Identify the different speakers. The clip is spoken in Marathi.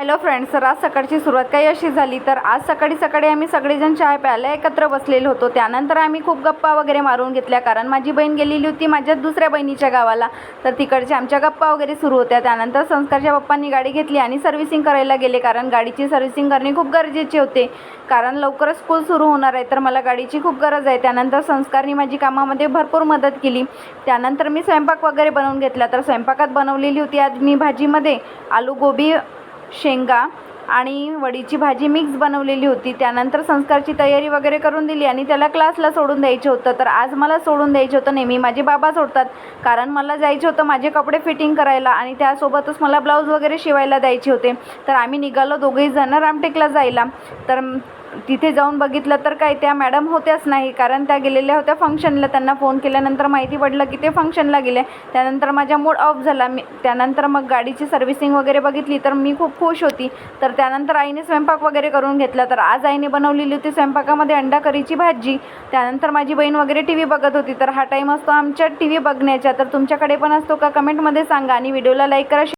Speaker 1: हॅलो फ्रेंड्स, तर आज सकाळची सुरुवात काही अशी झाली. तर आज सकाळी सकाळी आम्ही सगळेजण चहा प्यायला एकत्र बसलेलो होतो. त्यानंतर आम्ही खूप गप्पा वगैरे मारून घेतल्या, कारण माझी बहीण गेलेली होती माझ्या दुसऱ्या बहिणीच्या गावाला. तर तिकडच्या आमच्या गप्पा वगैरे सुरू होत्या. त्यानंतर संस्कारच्या पप्पांनी गाडी घेतली आणि सर्व्हिसिंग करायला गेले, कारण गाडीची सर्व्हिसिंग करणे खूप गरजेचे होते, कारण लवकरच स्कूल सुरू होणार आहे. तर मला गाडीची खूप गरज आहे. त्यानंतर संस्कारनी माझी कामामध्ये भरपूर मदत केली. त्यानंतर मी स्वयंपाक वगैरे बनवून घेतला. तर स्वयंपाकात बनवलेली होती आज मी भाजीमध्ये आलू गोबी, शेंगा आणि वडीची भाजी मिक्स बनवलेली होती. त्यानंतर संस्कारची तयारी वगैरे करून दिली आणि त्याला क्लासला सोडून द्यायचं होतं. तर आज मला सोडून द्यायचं होतं. नेहमी माझे बाबा सोडतात, कारण मला जायचं होतं माझे कपडे फिटिंग करायला आणि त्यासोबतच मला ब्लाऊज वगैरे शिवायला द्यायचे होते. तर आम्ही निघालो दोघेही जण रामटेकला जायला. तर तिथे जाऊन बघितलं तर काय त्या मॅडम होत्याच नाही, कारण त्या गेलेल्या होत्या फंक्शनला. त्यांना फोन केल्यानंतर माहिती पडलं की ते फंक्शनला गेले. त्यानंतर माझा मूड ऑफ झाला. त्यानंतर मग गाडीची सर्व्हिसिंग वगैरे बघितली तर मी खूप खुश होती. तर त्यानंतर आईने स्वयंपाक वगैरे करून घेतला. तर आज आईने बनवलेली होती स्वयंपाकामध्ये अंडा करीची भाजी. त्यानंतर माझी बहीण वगैरे टी व्ही बघत होती. तर हा टाईम असतो आमच्या टी व्ही बघण्याचा. तर तुमच्याकडे पण असतो का, कमेंटमध्ये सांगा आणि व्हिडिओला लाईक करा.